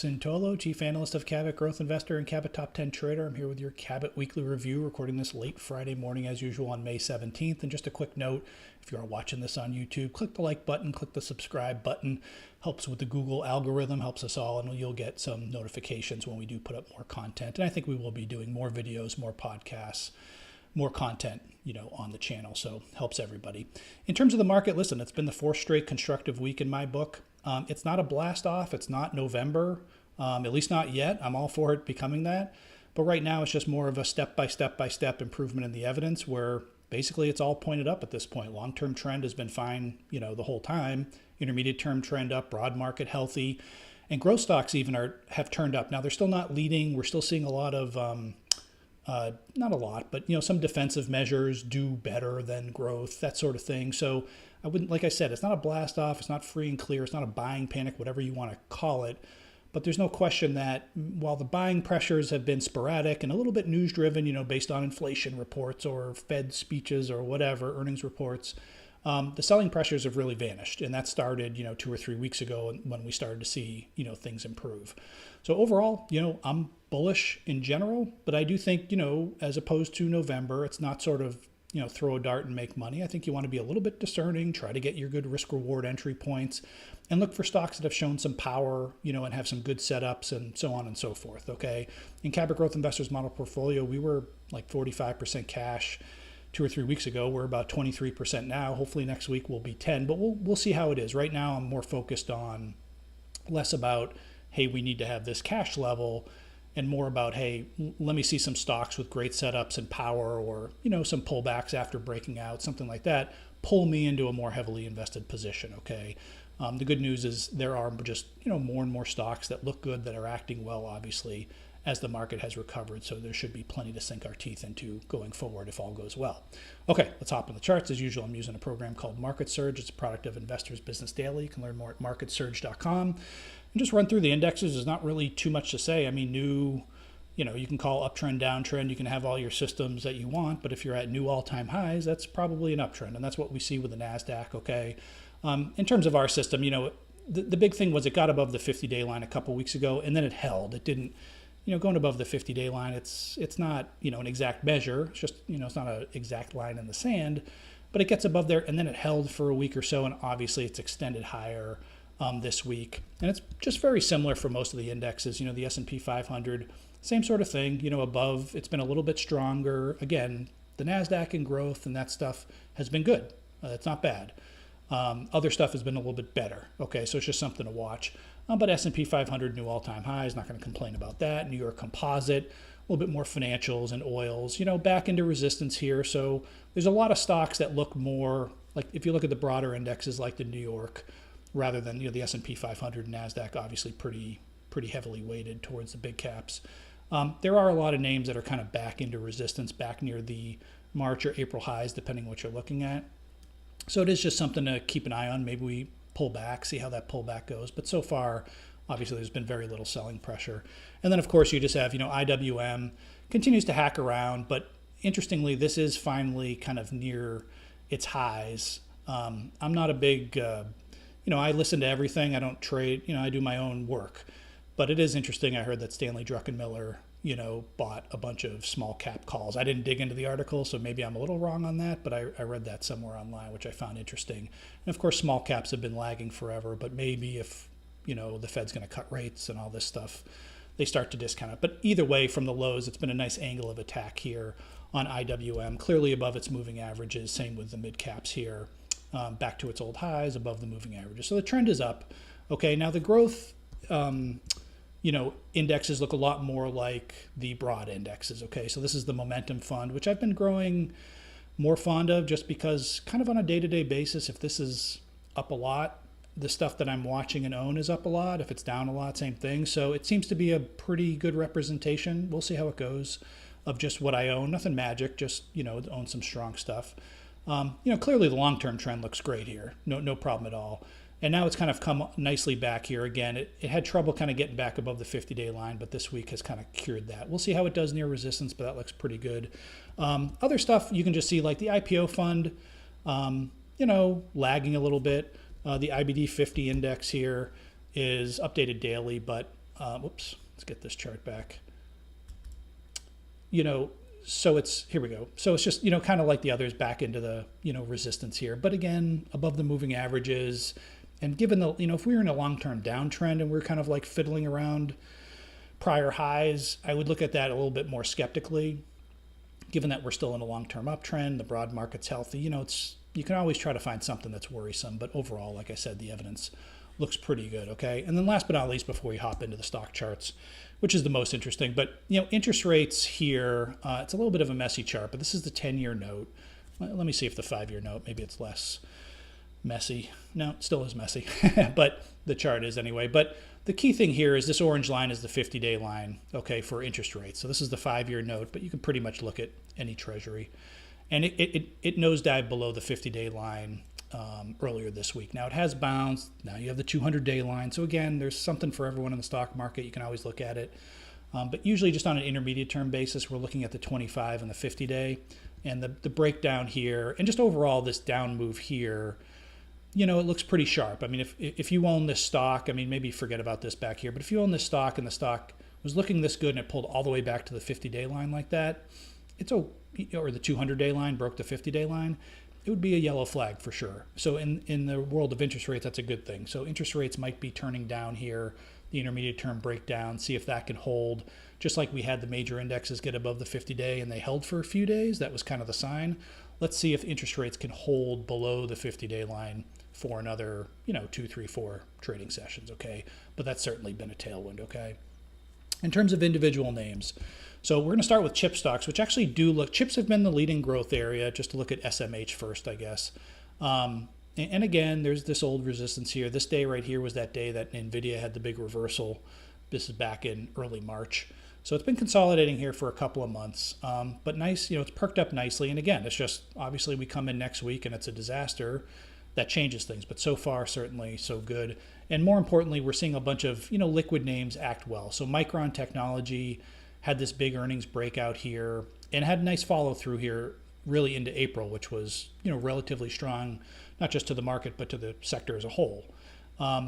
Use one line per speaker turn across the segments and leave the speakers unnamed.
Cintolo, Chief Analyst of Cabot, Growth Investor, and Cabot Top 10 Trader. I'm here with your Cabot Weekly Review, recording this late Friday morning as usual on May 17th. And just a quick note, if you are watching this on YouTube, click the like button, click the subscribe button. Helps with the Google algorithm, helps us all, and you'll get some notifications when we do put up more content. And I think we will be doing more videos, more podcasts, more content, on the channel, so helps everybody. In terms of the market, listen, it's been the fourth straight constructive week in my book. It's not a blast off. It's not November, at least not yet. I'm all for it becoming that. But right now, it's just more of a step-by-step improvement in the evidence where basically it's all pointed up at this point. Long-term trend has been fine, the whole time. Intermediate-term trend up, broad market healthy. And growth stocks even have turned up. Now, they're still not leading. We're still seeing a lot of... not a lot, but some defensive measures do better than growth, that sort of thing. So I wouldn't, like I said, it's not a blast off, it's not free and clear, it's not a buying panic, whatever you want to call it. But there's no question that while the buying pressures have been sporadic and a little bit news driven, based on inflation reports or Fed speeches or whatever, earnings reports, the selling pressures have really vanished. And that started, 2 or 3 weeks ago when we started to see, things improve. So overall, I'm bullish in general, but I do think, as opposed to November, it's not sort of, throw a dart and make money. I think you want to be a little bit discerning, try to get your good risk reward entry points, and look for stocks that have shown some power, and have some good setups and so on and so forth. Okay. In Cabot Growth Investors Model Portfolio, we were like 45% cash 2 or 3 weeks ago. We're about 23% now. Hopefully next week we'll be 10, but we'll see how it is. Right now I'm more focused on less about, hey, we need to have this cash level, and more about, hey, let me see some stocks with great setups and power, or, some pullbacks after breaking out, something like that, pull me into a more heavily invested position, okay? The good news is there are just, more and more stocks that look good, that are acting well, obviously, as the market has recovered. So there should be plenty to sink our teeth into going forward if all goes well. Okay, let's hop on the charts. As usual, I'm using a program called Market Surge. It's a product of Investors Business Daily. You can learn more at marketsurge.com. And just run through the indexes. There's not really too much to say. I mean, new, you can call uptrend, downtrend. You can have all your systems that you want. But if you're at new all-time highs, that's probably an uptrend. And that's what we see with the NASDAQ, okay? In terms of our system, the big thing was it got above the 50-day line a couple weeks ago, and then it held. It didn't, going above the 50-day line, it's not, an exact measure. It's just, it's not an exact line in the sand. But it gets above there, and then it held for a week or so, and obviously it's extended higher this week. And it's just very similar for most of the indexes. The S&P 500, same sort of thing, above. It's been a little bit stronger. Again, the NASDAQ and growth and that stuff has been good. It's not bad. Other stuff has been a little bit better. Okay, so it's just something to watch. But S&P 500 new all-time highs, not going to complain about that. New York Composite, a little bit more financials and oils, back into resistance here. So there's a lot of stocks that look more like, if you look at the broader indexes like the New York, rather than the S&P 500 and NASDAQ, obviously pretty heavily weighted towards the big caps. There are a lot of names that are kind of back into resistance, back near the March or April highs, depending what you're looking at. So it is just something to keep an eye on. Maybe we pull back, see how that pullback goes. But so far, obviously, there's been very little selling pressure. And then, of course, you just have, IWM continues to hack around. But interestingly, this is finally kind of near its highs. I'm not a big... I listen to everything. I don't trade. I do my own work. But it is interesting. I heard that Stanley Druckenmiller, bought a bunch of small cap calls. I didn't dig into the article, so maybe I'm a little wrong on that, but I read that somewhere online, which I found interesting. And of course, small caps have been lagging forever, but maybe if, the Fed's going to cut rates and all this stuff, they start to discount it. But either way, from the lows, it's been a nice angle of attack here on IWM, clearly above its moving averages. Same with the mid caps here. Back to its old highs, above the moving averages. So the trend is up. Okay, now the growth, indexes look a lot more like the broad indexes. Okay, so this is the Momentum Fund, which I've been growing more fond of just because kind of on a day-to-day basis, if this is up a lot, the stuff that I'm watching and own is up a lot. If it's down a lot, same thing. So it seems to be a pretty good representation. We'll see how it goes of just what I own. Nothing magic, just, own some strong stuff. Clearly the long-term trend looks great here. No problem at all. And now it's kind of come nicely back here again. It had trouble kind of getting back above the 50-day line, but this week has kind of cured that. We'll see how it does near resistance, but that looks pretty good. Other stuff you can just see, like the IPO fund, lagging a little bit. The IBD 50 index here is updated daily, but Whoops, let's get this chart back. You know, so it's, here we go. So it's just, kind of like the others back into the, resistance here. But again, above the moving averages. And given the, if we were in a long-term downtrend and we're kind of like fiddling around prior highs, I would look at that a little bit more skeptically. Given that we're still in a long-term uptrend, the broad market's healthy, you can always try to find something that's worrisome. But overall, like I said, the evidence looks pretty good, okay? And then last but not least, before we hop into the stock charts, which is the most interesting, but, interest rates here, it's a little bit of a messy chart, but this is the 10-year note. Let me see if the 5-year note, maybe it's less messy. No, it still is messy, but the chart is anyway. But the key thing here is this orange line is the 50-day line, okay, for interest rates. So this is the 5-year note, but you can pretty much look at any treasury. And it nosedived below the 50-day line earlier this week. Now it has bounced. Now you have the 200-day line. So again, there's something for everyone in the stock market. You can always look at it. But usually just on an intermediate term basis, we're looking at the 25 and the 50-day. And the breakdown here, and just overall this down move here, it looks pretty sharp. I mean, if you own this stock, I mean, maybe forget about this back here, but if you own this stock and the stock was looking this good and it pulled all the way back to the 50-day line like that, or the 200-day line broke the 50-day line, it would be a yellow flag for sure. So in the world of interest rates, that's a good thing. So interest rates might be turning down here, the intermediate term breakdown, see if that can hold. Just like we had the major indexes get above the 50-day and they held for a few days, that was kind of the sign. Let's see if interest rates can hold below the 50-day line for another, 2, 3, 4 trading sessions, okay? But that's certainly been a tailwind, okay? In terms of individual names, so we're going to start with chip stocks, which actually do look, chips have been the leading growth area, just to look at SMH first, I guess. And again, there's this old resistance here. This day right here was that day that NVIDIA had the big reversal. This is back in early March. So it's been consolidating here for a couple of months, but nice, it's perked up nicely. And again, it's just, obviously we come in next week and it's a disaster. That changes things, but so far, certainly so good. And more importantly, we're seeing a bunch of, liquid names act well. So Micron Technology had this big earnings breakout here and had a nice follow through here really into April, which was, relatively strong, not just to the market, but to the sector as a whole.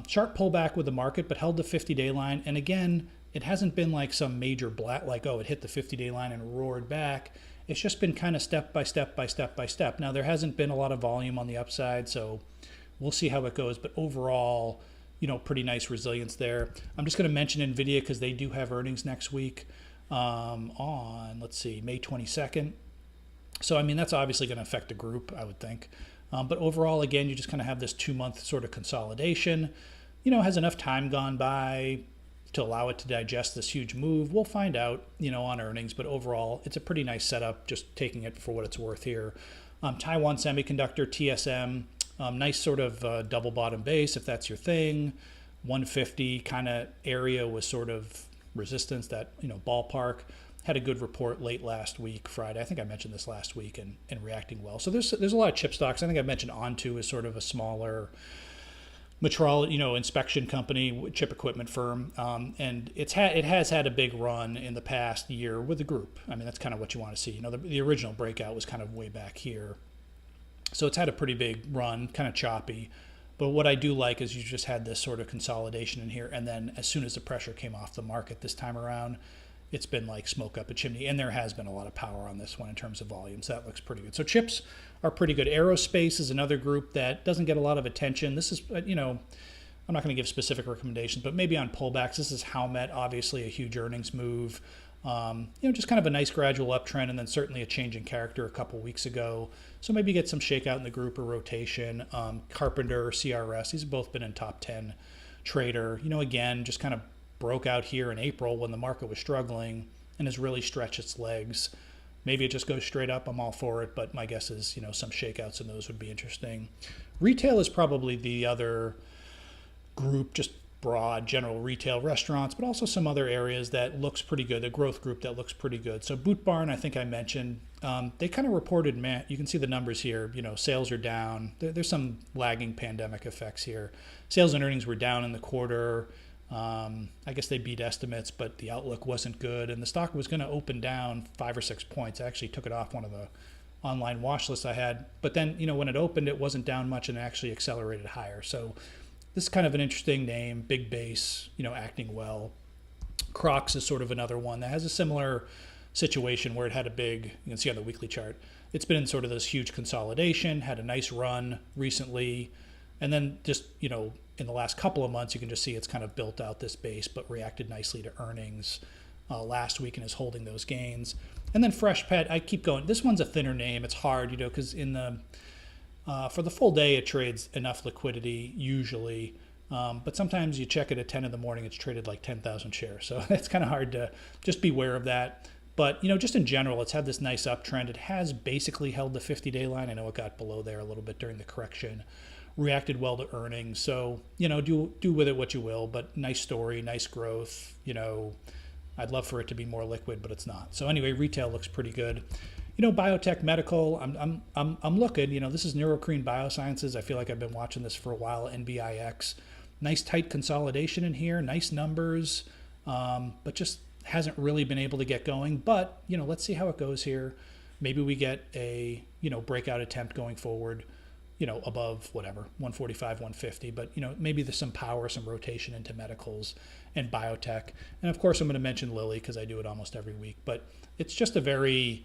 Sharp pullback with the market, but held the 50-day line. And again, it hasn't been like some major like, it hit the 50-day line and roared back. It's just been kind of step by step by step by step. Now, there hasn't been a lot of volume on the upside, so we'll see how it goes. But overall, pretty nice resilience there. I'm just going to mention NVIDIA because they do have earnings next week on, let's see, May 22nd. So, I mean, that's obviously going to affect the group, I would think. But overall, again, you just kind of have this 2-month sort of consolidation. Has enough time gone by to allow it to digest this huge move? We'll find out, on earnings. But overall, it's a pretty nice setup, just taking it for what it's worth here. Taiwan Semiconductor, TSM, nice sort of double bottom base, if that's your thing. 150 kind of area was sort of resistance, that, ballpark. Had a good report late last week, Friday. I think I mentioned this last week, and reacting well. So there's a lot of chip stocks. I think I mentioned Onto is sort of a smaller metrology, inspection company, chip equipment firm, and it has had a big run in the past year with the group. I mean, that's kind of what you want to see. The original breakout was kind of way back here, so it's had a pretty big run, kind of choppy. But what I do like is you just had this sort of consolidation in here, and then as soon as the pressure came off the market this time around, it's been like smoke up a chimney, and there has been a lot of power on this one in terms of volume, so that looks pretty good. So chips are pretty good. Aerospace is another group that doesn't get a lot of attention. This is, I'm not going to give specific recommendations, but maybe on pullbacks. This is Howmet, obviously a huge earnings move. Just kind of a nice gradual uptrend, and then certainly a change in character a couple weeks ago. So maybe get some shakeout in the group or rotation. Carpenter, CRS, these have both been in top 10. Trader, again, just kind of broke out here in April when the market was struggling and has really stretched its legs. Maybe it just goes straight up. I'm all for it, but my guess is, some shakeouts in those would be interesting. Retail is probably the other group, just broad general retail, restaurants, but also some other areas that looks pretty good, the growth group that looks pretty good. So Boot Barn, I think I mentioned, they kind of reported, you can see the numbers here, sales are down. There's some lagging pandemic effects here. Sales and earnings were down in the quarter. I guess they beat estimates, but the outlook wasn't good, and the stock was going to open down 5 or 6 points. I actually took it off one of the online watch lists I had, but then when it opened, it wasn't down much and actually accelerated higher. So this is kind of an interesting name, big base, acting well. CROX is sort of another one that has a similar situation where it had a big, you can see on the weekly chart, it's been in sort of this huge consolidation, had a nice run recently, and then just, in the last couple of months, you can just see it's kind of built out this base, but reacted nicely to earnings last week and is holding those gains. And then Fresh Pet, I keep going. This one's a thinner name. It's hard, because in the for the full day, it trades enough liquidity usually. But sometimes you check it at 10 in the morning, it's traded like 10,000 shares. So it's kind of hard to just be aware of that. But, just in general, it's had this nice uptrend. It has basically held the 50-day line. I know it got below there a little bit during the correction. Reacted well to earnings. So, do with it what you will. But nice story, nice growth. I'd love for it to be more liquid, but it's not. So anyway, retail looks pretty good. Biotech, medical, I'm looking. This is Neurocrine Biosciences. I feel like I've been watching this for a while. NBIX. Nice tight consolidation in here. Nice numbers, but just hasn't really been able to get going. But, let's see how it goes here. Maybe we get a, breakout attempt going forward, above whatever, 145, 150. But, maybe there's some power, some rotation into medicals and biotech. And, of course, I'm going to mention Lilly because I do it almost every week. But it's just a very,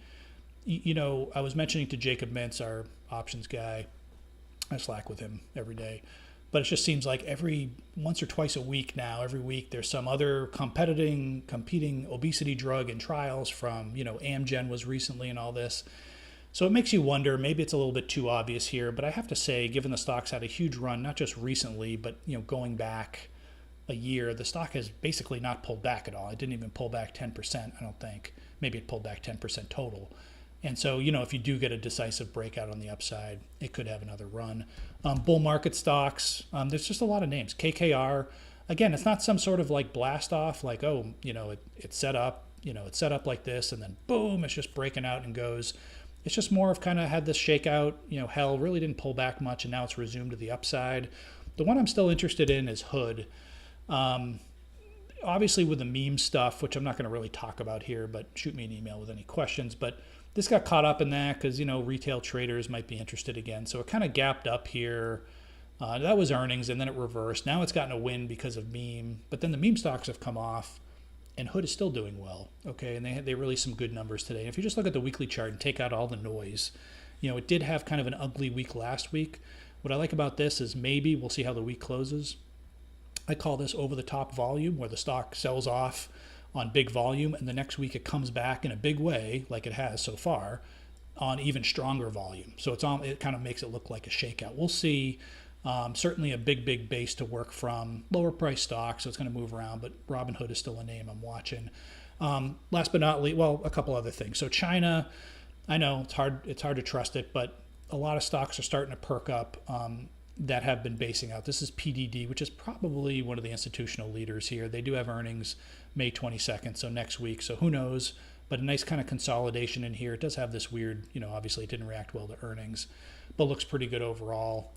I was mentioning to Jacob Mintz, our options guy, I Slack with him every day. But it just seems like every once or twice a week now, every week there's some other competing obesity drug in trials from, Amgen was recently and all this. So it makes you wonder, maybe it's a little bit too obvious here, but I have to say, given the stock's had a huge run, not just recently, but, going back a year, the stock has basically not pulled back at all. It didn't even pull back 10%, I don't think. Maybe it pulled back 10% total. And so, if you do get a decisive breakout on the upside, it could have another run. Bull market stocks, there's just a lot of names. KKR, again, it's not some sort of like blastoff, like, it's set up, it's set up like this, and then boom, it's just breaking out and goes. It's just more of kind of had this shakeout, hell, really didn't pull back much, and now it's resumed to the upside. The one I'm still interested in is Hood. Obviously with the meme stuff, which I'm not going to really talk about here, but shoot me an email with any questions. But this got caught up in that because, retail traders might be interested again. So it kind of gapped up here. That was earnings, and then it reversed. Now it's gotten a win because of meme. But then the meme stocks have come off, and Hood is still doing well. Okay, and they released some good numbers today. If you just look at the weekly chart and take out all the noise, it did have kind of an ugly week last week. What I like about this is maybe we'll see how the week closes. I call this over-the-top volume, where the stock sells off on big volume, and the next week it comes back in a big way, like it has so far, on even stronger volume. So it kind of makes it look like a shakeout. We'll see. Certainly a big base to work from. Lower price stock, so it's going to move around, but Robinhood is still a name I'm watching. Last but not least, well, a couple other things. So China, I know it's hard to trust it, but a lot of stocks are starting to perk up that have been basing out. This is PDD, which is probably one of the institutional leaders here. They do have earnings May 22nd, so next week. So who knows? But a nice kind of consolidation in here. It does have this weird, obviously it didn't react well to earnings, but looks pretty good overall.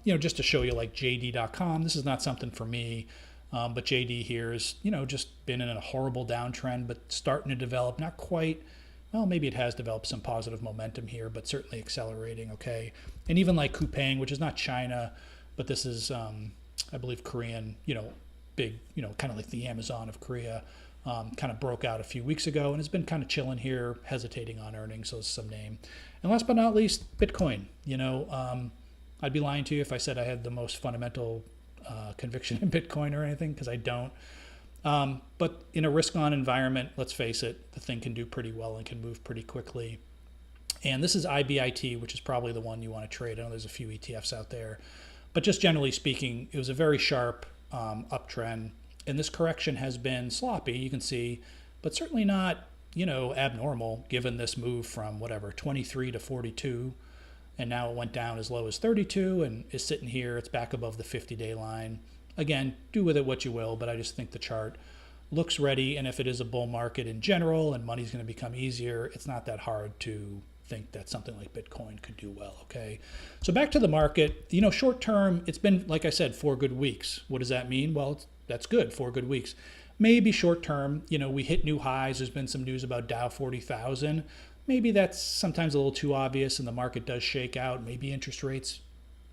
Just to show you, like JD.com, this is not something for me, but JD here is, just been in a horrible downtrend, but starting to develop, not quite. Well, maybe it has developed some positive momentum here, but certainly accelerating, okay? And even like Coupang, which is not China, but this is, I believe, Korean, big, kind of like the Amazon of Korea, kind of broke out a few weeks ago and has been kind of chilling here, hesitating on earnings, so it's some name. And last but not least, Bitcoin. I'd be lying to you if I said I had the most fundamental conviction in Bitcoin or anything, because I don't. But in a risk-on environment, let's face it, the thing can do pretty well and can move pretty quickly. And this is IBIT, which is probably the one you want to trade. I know there's a few ETFs out there. But just generally speaking, it was a very sharp uptrend. And this correction has been sloppy, you can see, but certainly not, abnormal, given this move from, 23 to 42. And now it went down as low as 32 and is sitting here. It's back above the 50-day line. Again, do with it what you will, but I just think the chart looks ready. And if it is a bull market in general and money's going to become easier, it's not that hard to think that something like Bitcoin could do well, okay? So back to the market, short term, it's been, like I said, 4 good weeks. What does that mean? Well, that's good, 4 good weeks. Maybe short term, we hit new highs. There's been some news about Dow 40,000. Maybe that's sometimes a little too obvious and the market does shake out. Maybe interest rates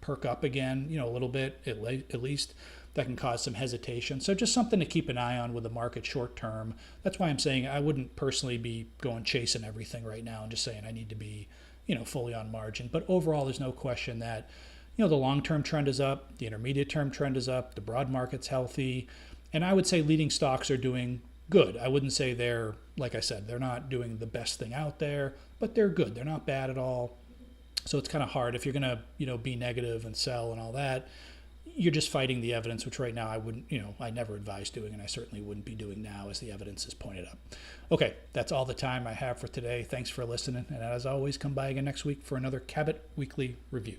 perk up again, a little bit at least. that can cause some hesitation. So just something to keep an eye on with the market short term. That's why I'm saying I wouldn't personally be going chasing everything right now and just saying I need to be, fully on margin. But overall, there's no question that, the long-term trend is up, the intermediate term trend is up, the broad market's healthy, and I would say leading stocks are doing good. I wouldn't say they're, like I said, they're not doing the best thing out there, but they're good. They're not bad at all. So it's kind of hard if you're going to, be negative and sell and all that. You're just fighting the evidence, which right now I wouldn't, I never advise doing, and I certainly wouldn't be doing now as the evidence is pointed up. Okay, that's all the time I have for today. Thanks for listening, and as always, come by again next week for another Cabot Weekly Review.